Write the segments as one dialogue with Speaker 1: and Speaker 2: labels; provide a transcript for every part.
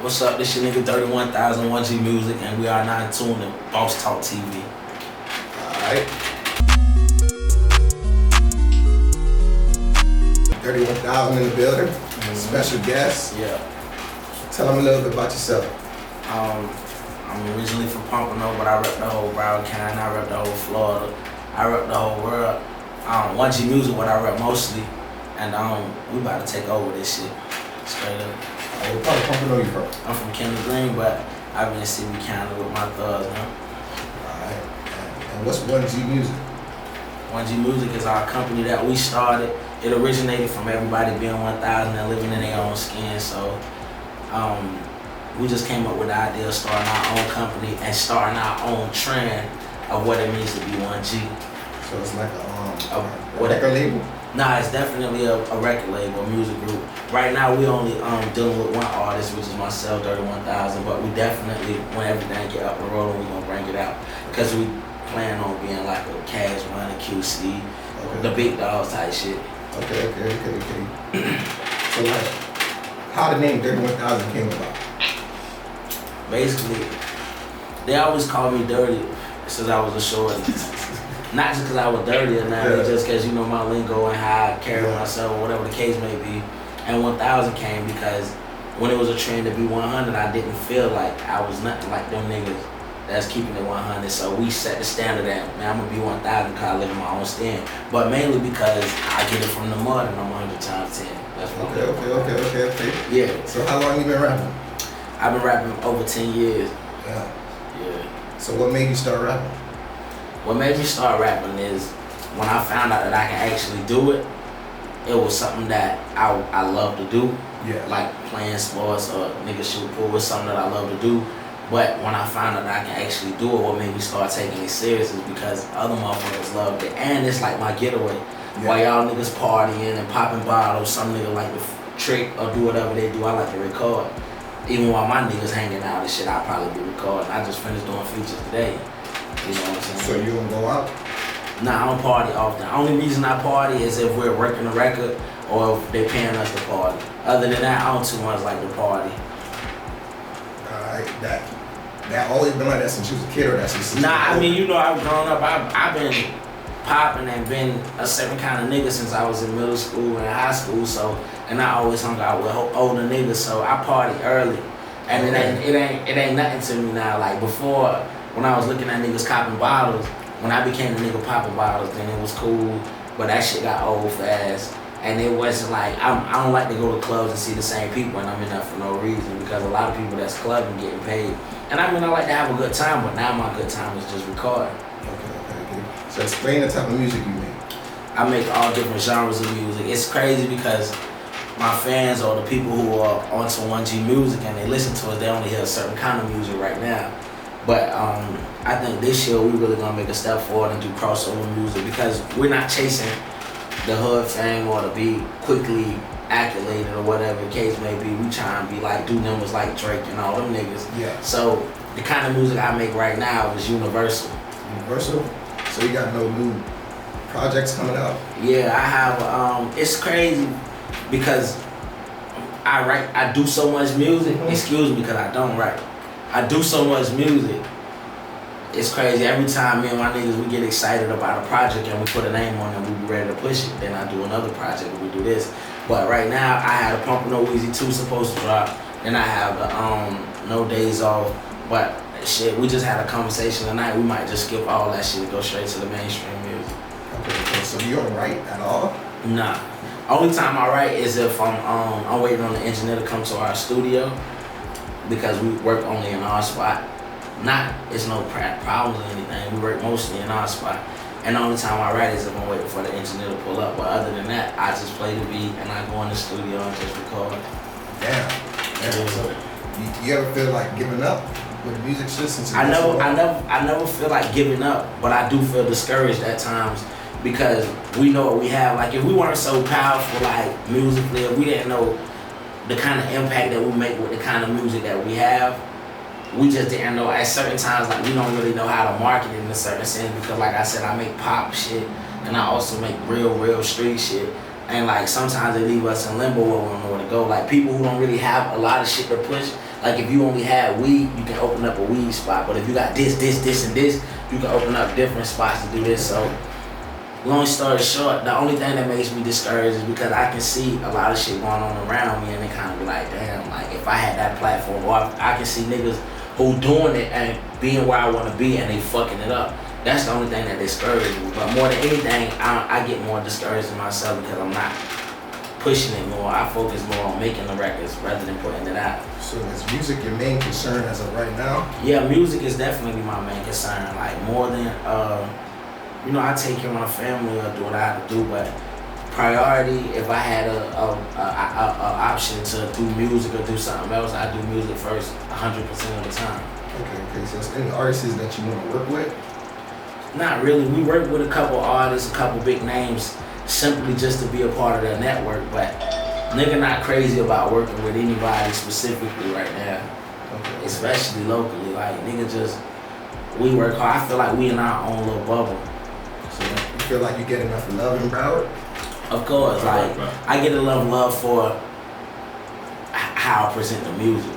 Speaker 1: What's up? This your nigga Dirty1000, 1GMusic, and we are now in tune to BossTalk TV.
Speaker 2: Alright. 31,000 in the building. Special guest.
Speaker 1: Yeah.
Speaker 2: Tell them a little bit about yourself.
Speaker 1: I'm originally from Pompano, but I rep the whole Broward County, I rep the whole Florida, I rep the whole world. 1GMusic, what I rep mostly, and we about to take over this shit. Straight up.
Speaker 2: What part of Pompano you from?
Speaker 1: I'm from Kennedy Green, but I've been in CB County with my thugs now.
Speaker 2: Alright. And what's 1GMusic?
Speaker 1: 1GMusic is our company that we started. It originated from everybody being 1,000 and living in their own skin. So we just came up with the idea of starting our own company and starting our own trend of what it means to be 1G.
Speaker 2: So it's like a record label?
Speaker 1: Nah, it's definitely a record label, a music group. Right now we only dealing with one artist, which is myself, Dirty1000, but we definitely, when everything get up and rolling, we gonna bring it out. Because we plan on being like a Cash One, a QC, the big dogs type shit.
Speaker 2: Okay. So like, how the name Dirty1000 came about?
Speaker 1: Basically, they always call me dirty since I was a shorty. Not just because I was dirty or nothing, just because you know my lingo and how I carry myself or whatever the case may be. And 1,000 came because when it was a trend to be 100, I didn't feel like I was nothing like them niggas that's keeping it 100. So we set the standard that, man, I'm gonna be 1,000 because I live in my own stand. But mainly because I get it from the mud and I'm 100 times 10. That's what
Speaker 2: Okay.
Speaker 1: Yeah.
Speaker 2: So how long you been rapping?
Speaker 1: I've been rapping over 10 years.
Speaker 2: Yeah. So what made you start rapping?
Speaker 1: What made me start rapping is when I found out that I can actually do it, it was something that I love to do.
Speaker 2: Yeah.
Speaker 1: Like playing sports or nigga shoot pool was something that I love to do. But when I found out that I can actually do it, what made me start taking it serious is because other motherfuckers loved it. And it's like my getaway. Yeah. While y'all niggas partying and popping bottles, some niggas like to trick or do whatever they do, I like to record. Even while my niggas hanging out and shit, I'll probably be recording. I just finished doing features today. You know what I'm saying?
Speaker 2: So you don't go out?
Speaker 1: Nah, I don't party often. The only reason I party is if we're working the record or if they're paying us to party. Other than that, I don't too much like to party.
Speaker 2: Alright, that always been like that since you was a kid, or that's just
Speaker 1: Nah, I mean, you know, I've grown up. I've been popping and been a certain kind of nigga since I was in middle school and high school. So, and I always hung out with older niggas. So I party early, and it ain't nothing to me now. Like before, when I was looking at niggas copping bottles, when I became a nigga popping bottles, then it was cool. But that shit got old fast. And it wasn't like, I don't like to go to clubs and see the same people and I'm in there for no reason because a lot of people that's clubbing getting paid. And I mean, I like to have a good time, but now my good time is just recording.
Speaker 2: Okay. So explain the type of music you make.
Speaker 1: I make all different genres of music. It's crazy because my fans or the people who are onto 1GMusic and they listen to us, they only hear a certain kind of music right now. But I think this year we really gonna make a step forward and do crossover music because we're not chasing the hood fame or to be quickly accoladed or whatever the case may be. We try and be like, do numbers like Drake and all them niggas.
Speaker 2: Yeah.
Speaker 1: So the kind of music I make right now is universal.
Speaker 2: Universal? So you got no new projects coming out?
Speaker 1: Yeah, I have, it's crazy because I do so much music, excuse me, because I don't write. I do so much music. It's crazy. Every time me and my niggas, we get excited about a project and we put a name on it and we be ready to push it. Then I do another project and we do this. But right now, I had a Pompano Weezy 2 supposed to drop. Then I have the No Days Off. But shit, we just had a conversation tonight. We might just skip all that shit and go straight to the mainstream music.
Speaker 2: Okay. So you don't write at all?
Speaker 1: Nah. Only time I write is if I'm waiting on the engineer to come to our studio because we work only in our spot. It's no problems or anything. We work mostly in our spot. And the only time I write is if I'm waiting for the engineer to pull up. But other than that, I just play the beat and I go in the studio and just record.
Speaker 2: Damn. So you ever feel like giving up with the music since
Speaker 1: I never feel like giving up, but I do feel discouraged at times because we know what we have. Like if we weren't so powerful like musically, if we didn't know the kind of impact that we make with the kind of music that we have, we just didn't know at certain times, like we don't really know how to market it in a certain sense because like I said, I make pop shit and I also make real street shit. And like sometimes they leave us in limbo where we don't know where to go. Like people who don't really have a lot of shit to push. Like if you only had weed, you can open up a weed spot. But if you got this, and this, you can open up different spots to do this. So long story short, the only thing that makes me discouraged is because I can see a lot of shit going on around me and it kind of be like, damn, like if I had that platform, or I can see niggas who doing it and being where I want to be and they fucking it up. That's the only thing that discourages me. But more than anything, I get more discouraged in myself because I'm not pushing it more. I focus more on making the records rather than putting it out.
Speaker 2: So is music your main concern as of right now?
Speaker 1: Yeah, music is definitely my main concern. Like more than, I take care of my family or do what I have to do, but priority, if I had a option to do music or do something else, I do music first 100% of the time.
Speaker 2: Okay, so is any artists that you want to work with?
Speaker 1: Not really. We work with a couple artists, a couple big names, simply just to be a part of their network, but nigga not crazy about working with anybody specifically right now. Okay. Especially locally. Like nigga just, we work hard. I feel like we in our own little bubble.
Speaker 2: So you feel like you get enough love in Broward?
Speaker 1: Of course, like I get a lot of love for how I present the music.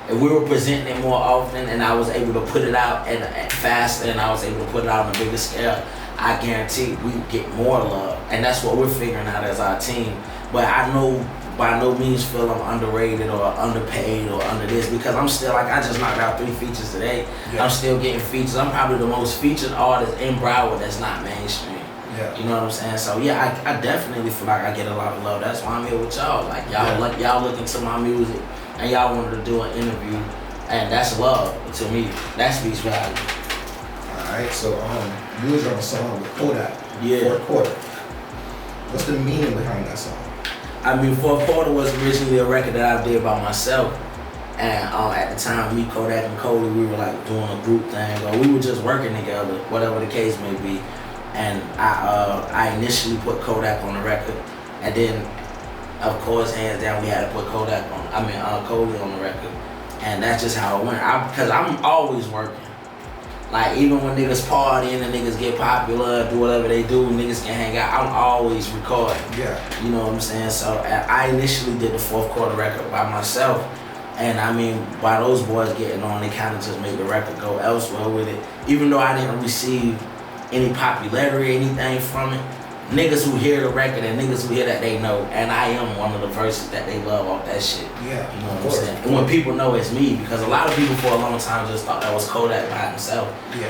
Speaker 1: If we were presenting it more often and I was able to put it out and faster and I was able to put it out on a bigger scale, I guarantee we get more love. And that's what we're figuring out as our team. But I know by no means feel I'm underrated or underpaid or under this because I'm still like, I just knocked out 3 features today. Yeah. I'm still getting features. I'm probably the most featured artist in Broward that's not mainstream. Yeah. You know what I'm saying? So yeah, I definitely feel like I get a lot of love. That's why I'm here with y'all. Like y'all look into my music and y'all wanted to do an interview, and that's love to me. That speaks value.
Speaker 2: Alright, so you was on a song with Kodak.
Speaker 1: Yeah.
Speaker 2: Fourth Quarter. What's the meaning behind that song?
Speaker 1: I mean, Fourth Quarter was originally a record that I did by myself. And at the time, me, Kodak, and Koly, we were like doing a group thing, or we were just working together, whatever the case may be. And I initially put Kodak on the record, and then, of course, hands down, we had to put Koly on the record. And that's just how it went. Because I'm always working. Like, even when niggas partying and niggas get popular, do whatever they do, niggas can hang out, I'm always recording.
Speaker 2: Yeah.
Speaker 1: You know what I'm saying? So I initially did the Fourth Quarter record by myself. And I mean, by those boys getting on, they kind of just made the record go elsewhere with it. Even though I didn't receive any popularity or anything from it, niggas who hear the record and niggas who hear that, they know. And I am one of the verses that they love off that shit.
Speaker 2: Yeah.
Speaker 1: You know what I'm saying? And when people know it's me, because a lot of people for a long time just thought that was Kodak by himself.
Speaker 2: Yeah.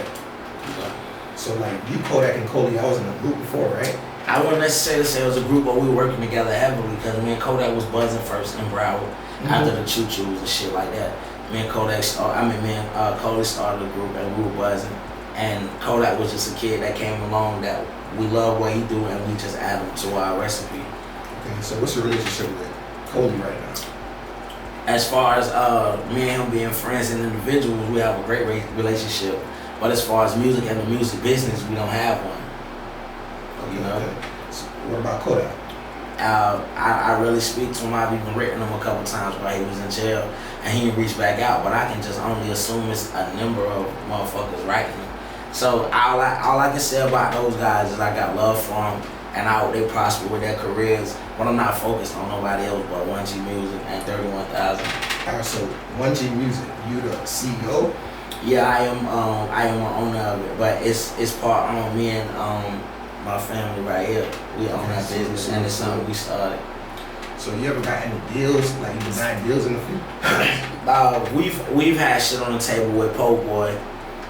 Speaker 1: You know?
Speaker 2: So like you, Kodak, and Koly, I was in a group before, right?
Speaker 1: I wouldn't necessarily say it was a group, but we were working together heavily because me and Kodak was buzzing first in Broward after the choo-choos and shit like that. Me and Koly started a group and we were buzzing. And Kodak was just a kid that came along that we love what he do and we just add him to our recipe.
Speaker 2: Okay, so what's your relationship with Koly right now?
Speaker 1: As far as me and him being friends and individuals, we have a great relationship. But as far as music and the music business, we don't have one.
Speaker 2: Okay,
Speaker 1: you know?
Speaker 2: Okay. So what about Kodak?
Speaker 1: I really speak to him. I've even written him a couple times while he was in jail and he didn't reach back out. But I can just only assume it's a number of motherfuckers writing him. So all I can say about those guys is I got love for them and I hope they prosper with their careers. But I'm not focused on nobody else but 1GMusic and 31,000.
Speaker 2: Alright, so 1GMusic, you the CEO?
Speaker 1: Yeah, I am an owner of it, but it's part on me and my family right here. We own that business and it's something we started.
Speaker 2: So you ever got any deals? Like you been buying deals in the field?
Speaker 1: We've had shit on the table with Po Boy.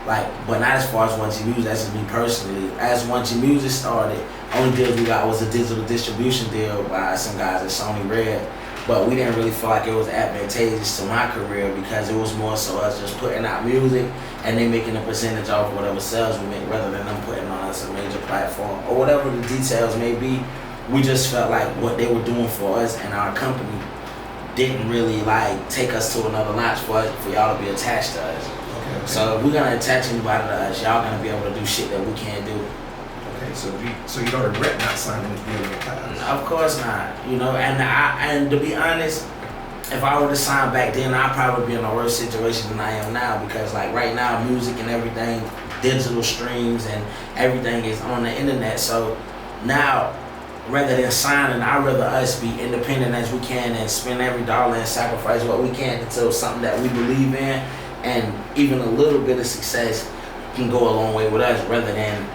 Speaker 1: Like, but not as far as 1GMusic, that's just me personally. As 1GMusic started, only deal we got was a digital distribution deal by some guys at Sony Red. But we didn't really feel like it was advantageous to my career because it was more so us just putting out music and they making a percentage off whatever sales we make rather than them putting on us a major platform or whatever the details may be. We just felt like what they were doing for us and our company didn't really like take us to another notch for y'all to be attached to us. Okay. So if we're gonna attach anybody to us, y'all gonna be able to do shit that we can't do.
Speaker 2: Okay, so you don't regret not signing this deal with us?
Speaker 1: Of course not. You know, and to be honest, if I were to sign back then, I'd probably be in a worse situation than I am now because like right now, music and everything, digital streams and everything is on the internet. So now rather than signing, I'd rather us be independent as we can and spend every dollar and sacrifice what we can until something that we believe in, and even a little bit of success can go a long way with us, rather than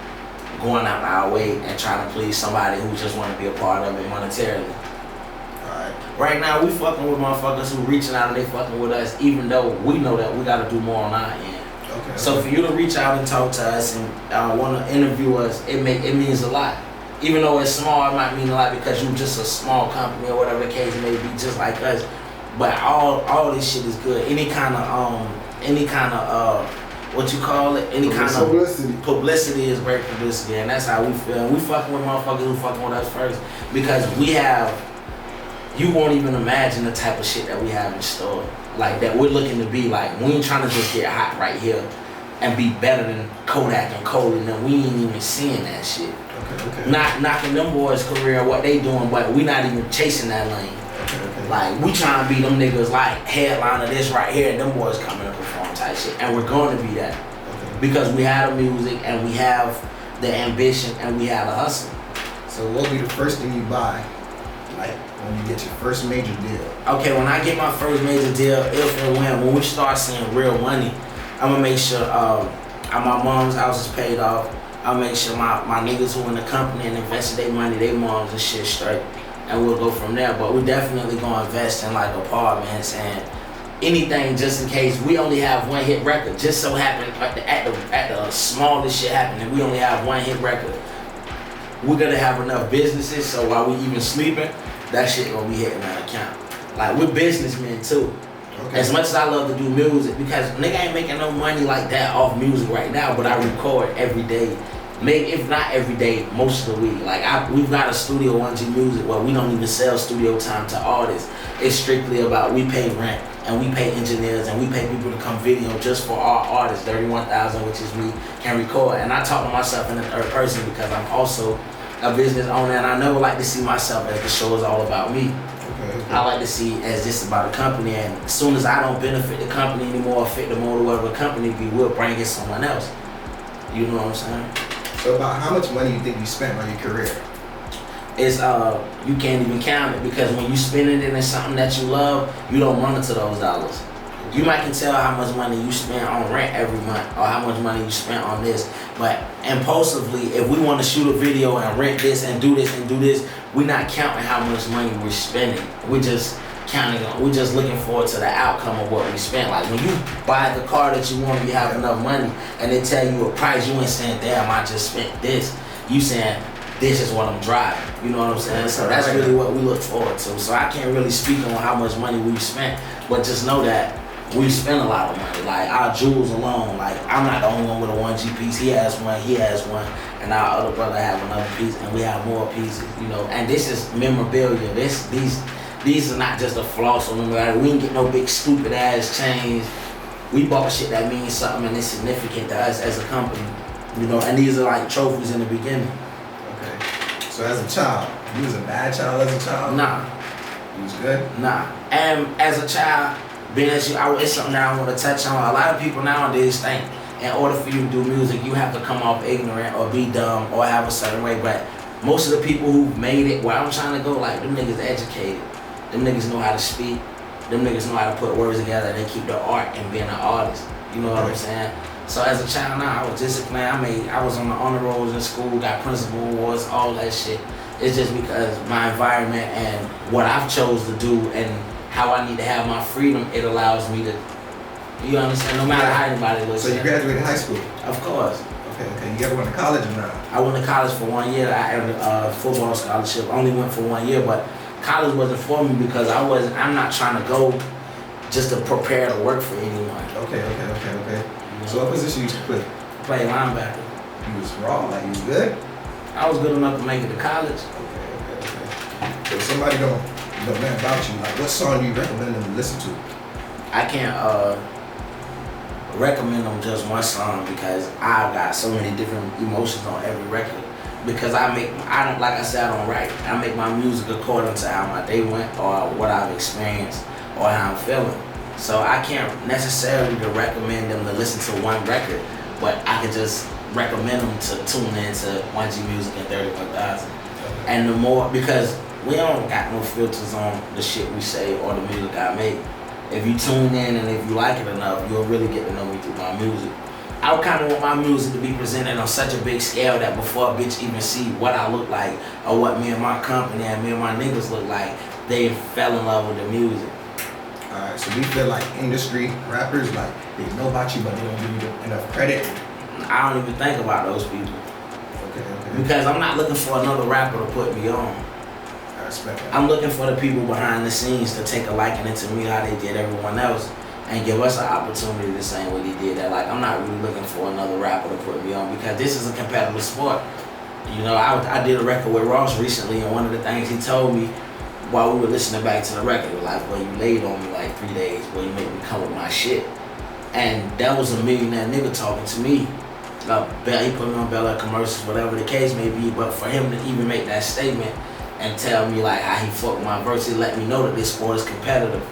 Speaker 1: going out our way and trying to please somebody who just want to be a part of it monetarily.
Speaker 2: Alright.
Speaker 1: Right now, we fucking with motherfuckers who reaching out and they fucking with us, even though we know that we gotta do more on our end.
Speaker 2: Okay.
Speaker 1: So for you to reach out and talk to us and want to interview us, it means a lot. Even though it's small, it might mean a lot because you're just a small company or whatever the case may be, just like us. But all this shit is good. Any kind of what you call it? Any kind of publicity is great publicity, and that's how we feel. And we fucking with motherfuckers who fucking with us first, because we have. You won't even imagine the type of shit that we have in store. Like, that we're looking to be like. We ain't trying to just get hot right here and be better than Kodak and Koly, and we ain't even seeing that shit.
Speaker 2: Okay.
Speaker 1: Not knocking them boys' career, what they doing, but we not even chasing that lane.
Speaker 2: Okay.
Speaker 1: Like, we trying to be them niggas like headliner this right here, and them boys coming to perform type shit. And we're going to be that.
Speaker 2: Okay.
Speaker 1: Because we have the music, and we have the ambition, and we have the hustle.
Speaker 2: So what will be the first thing you buy, like, when you get your first major deal?
Speaker 1: Okay, when I get my first major deal, if and when we start seeing real money, I'm gonna make sure my mom's house is paid off. I'll make sure my niggas who in the company and invested their money, their moms and shit straight. And we'll go from there. But we definitely gonna invest in like apartments and anything just in case. We only have one hit record. Just so happened at the smallest shit happening, we only have one hit record. We're gonna have enough businesses so while we even sleeping, that shit gonna be hitting our account. Like, we're businessmen too.
Speaker 2: Okay.
Speaker 1: As much as I love to do music, because nigga ain't making no money like that off music right now, but I record every day. Maybe if not every day, most of the week. Like, we've got a studio, 1GMusic, where we don't even sell studio time to artists. It's strictly about we pay rent and we pay engineers and we pay people to come video just for our artists. Dirty1000, which is me, can record. And I talk to myself in the third person because I'm also a business owner, and I never like to see myself as the show is all about me.
Speaker 2: Okay.
Speaker 1: I like to see it as just about a company, and as soon as I don't benefit the company anymore or fit the mold of whatever the company be, we'll bring in someone else. You know what I'm saying?
Speaker 2: So about how much money you think you spent on your career?
Speaker 1: It's you can't even count it, because when you spending it in something that you love, you don't run into those dollars. You might can tell how much money you spend on rent every month or how much money you spent on this, but impulsively, if we want to shoot a video and rent this and do this and do this, we're not counting how much money we're spending. We're just we're just looking forward to the outcome of what we spent. Like, when you buy the car that you want, you have enough money, and they tell you a price, you ain't saying, damn, I just spent this. You saying, this is what I'm driving. You know what I'm saying? So that's really what we look forward to. So I can't really speak on how much money we've spent, but just know that we spend a lot of money. Like, our jewels alone, like, I'm not the only one with a 1G piece. He has one, and our other brother have another piece, and we have more pieces, you know. And this is memorabilia. These are not just a floss or memorabilia. We didn't get no big stupid ass chains. We bought shit that means something and it's significant to us as a company, you know. And these are like trophies in the beginning.
Speaker 2: Okay. So as a child, you was a bad child as a child?
Speaker 1: Nah.
Speaker 2: You was good?
Speaker 1: Nah. And as a child, being as it's something that I want to touch on. A lot of people nowadays think in order for you to do music, you have to come off ignorant or be dumb or have a certain way. But most of the people who've made it where I'm trying to go, like, them niggas educated. Them niggas know how to speak. Them niggas know how to put words together. They keep the art and being an artist. You know what I'm saying? So as a child now, I was disciplined. I was on the honor rolls in school, got principal awards, all that shit. It's just because my environment and what I've chose to do and how I need to have my freedom, it allows me to, you understand, no matter how anybody looks.
Speaker 2: So you graduated high school?
Speaker 1: Of course.
Speaker 2: Okay. You ever went to college or not?
Speaker 1: I went to college for 1 year. I earned a football scholarship. I only went for 1 year, but college wasn't for me because I'm not trying to go just to prepare to work for anyone.
Speaker 2: Okay.
Speaker 1: You know?
Speaker 2: So what position you used to play?
Speaker 1: Play linebacker.
Speaker 2: You was raw, like you was good?
Speaker 1: I was good enough to make it to college.
Speaker 2: Okay. So if somebody don't know nothing about you, like, what song do you recommend them to listen to?
Speaker 1: I can't recommend them just one song because I've got so many different emotions on every record. Because I don't, like I said, I don't write. I make my music according to how my day went or what I've experienced or how I'm feeling. So I can't necessarily recommend them to listen to one record, but I can just recommend them to tune in to 1GMusic and 31,000. And the more, because we don't got no filters on the shit we say or the music I make. If you tune in and if you like it enough, you'll really get to know me through my music. I kind of want my music to be presented on such a big scale that before a bitch even see what I look like or what me and my company and me and my niggas look like, they fell in love with the music.
Speaker 2: Alright, so we feel like industry rappers, like, they know about you, but they don't give you enough credit.
Speaker 1: I don't even think about those people.
Speaker 2: Okay.
Speaker 1: Because I'm not looking for another rapper to put me on.
Speaker 2: I respect that.
Speaker 1: I'm looking for the people behind the scenes to take a liking into me how they did everyone else and give us an opportunity the same way they did that. Like, I'm not really looking for another rapper to put me on because this is a competitive sport. You know, I did a record with Ross recently, and one of the things he told me while we were listening back to the record, he was like, "Boy, you laid on me like 3 days, boy, you made me come with my shit." And that was a millionaire nigga talking to me. He put me on Bel Air commercials, whatever the case may be, but for him to even make that statement and tell me like how he fucked my verse, he let me know that this sport is competitive.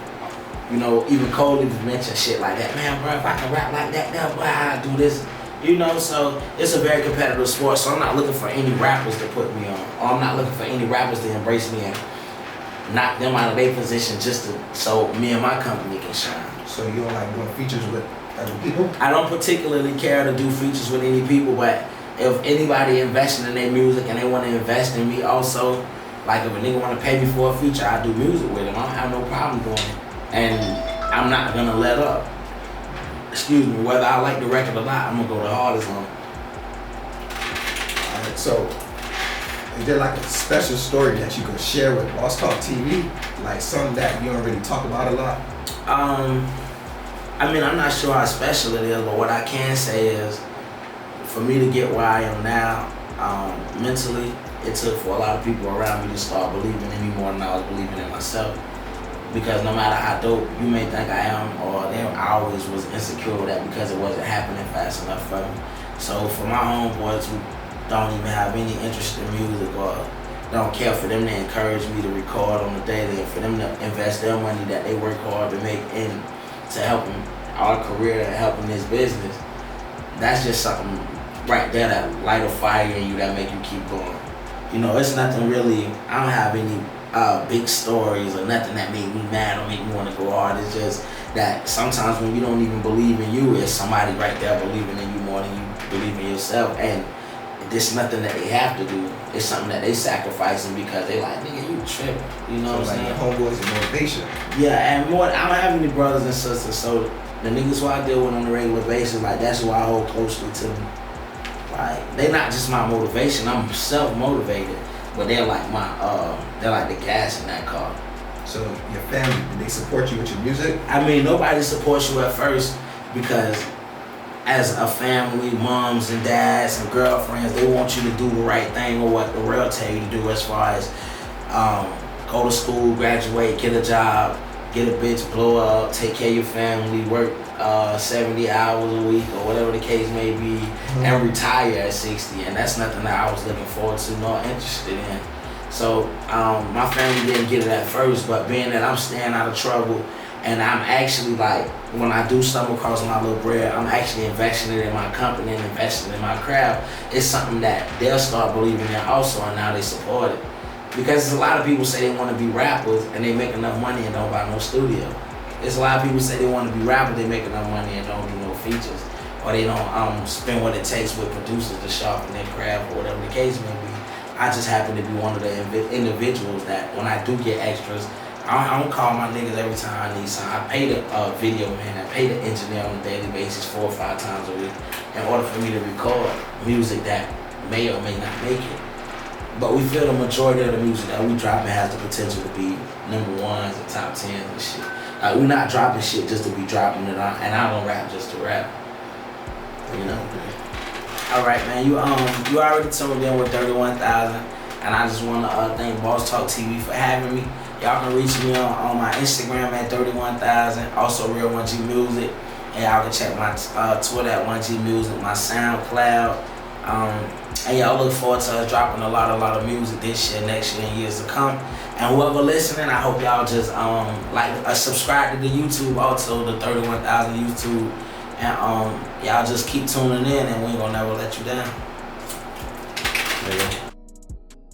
Speaker 1: You know, even Koly mentioned shit like that. Man, bro, if I can rap like that, now, boy, I do this. You know, so it's a very competitive sport, so I'm not looking for any rappers to put me on. Or I'm not looking for any rappers to embrace me and knock them out of their position just so me and my company can shine.
Speaker 2: So you don't like doing features with other people?
Speaker 1: I don't particularly care to do features with any people, but if anybody investing in their music and they want to invest in me also, like if a nigga want to pay me for a feature, I do music with him. I don't have no problem doing it. And I'm not gonna let up. Excuse me, whether I like the record or not, I'm gonna go the hardest on it.
Speaker 2: Alright, so is there like a special story that you could share with BossTalk TV? Like something that you don't really talk about a lot?
Speaker 1: I mean, I'm not sure how special it is, but what I can say is, for me to get where I am now, mentally, it took for a lot of people around me to start believing in me more than I was believing in myself. Because no matter how dope you may think I am, or I always was insecure with that because it wasn't happening fast enough for me. So for my homeboys who don't even have any interest in music or don't care, for them to encourage me to record on the daily and for them to invest their money that they work hard to make into helping our career and helping this business, that's just something right there that light a fire in you that make you keep going. You know, it's nothing really, I don't have any big stories or nothing that made me mad or make me want to go hard. It's just that sometimes when you don't even believe in you, it's somebody right there believing in you more than you believe in yourself. And it's nothing that they have to do. It's something that they sacrificing because they like, nigga, you tripping. You know
Speaker 2: so
Speaker 1: what I'm saying?
Speaker 2: Homeboys and motivation.
Speaker 1: Yeah, and more, I don't have any brothers and sisters, so the niggas who I deal with on a regular basis, like that's who I hold closely to me. Like, they not just my motivation, I'm self-motivated. But they're like they're like the gas in that car.
Speaker 2: So your family, did they support you with your music?
Speaker 1: I mean, nobody supports you at first because as a family, moms and dads and girlfriends, they want you to do the right thing or what the world tell you to do as far as go to school, graduate, get a job, get a bitch, blow up, take care of your family, work 70 hours a week or whatever the case may be, and retire at 60. And that's nothing that I was looking forward to nor interested in. So my family didn't get it at first, but being that I'm staying out of trouble and I'm actually like, when I do stumble across my little bread, I'm actually investing it in my company and investing in my craft. It's something that they'll start believing in also, and now they support it. Because a lot of people say they want to be rappers and they make enough money and don't buy no studio. There's a lot of people say they want to be rappers, they make enough money and don't do no features. Or they don't spend what it takes with producers to sharpen their craft or whatever the case may be. I just happen to be one of the individuals that when I do get extras, I don't call my niggas every time I need something. I pay the video man, I pay the engineer on a daily basis 4 or 5 times a week in order for me to record music that may or may not make it. But we feel the majority of the music that we dropping has the potential to be #1s and top 10s and shit. Like, we're not dropping shit just to be dropping it on, and I don't rap just to rap. You know? Alright, man, you already tuned in with Dirty1000, and I just want to thank BossTalk TV for having me. Y'all can reach me on my Instagram at Dirty1000, also Real 1GMusic, and y'all can check my Twitter at 1GMusic, my SoundCloud. And y'all look forward to us dropping a lot of music this year, next year, and years to come. And whoever listening, I hope y'all just subscribe to the YouTube, also the 31,000 YouTube, and y'all just keep tuning in, and we ain't gonna never let you down.
Speaker 2: Yeah.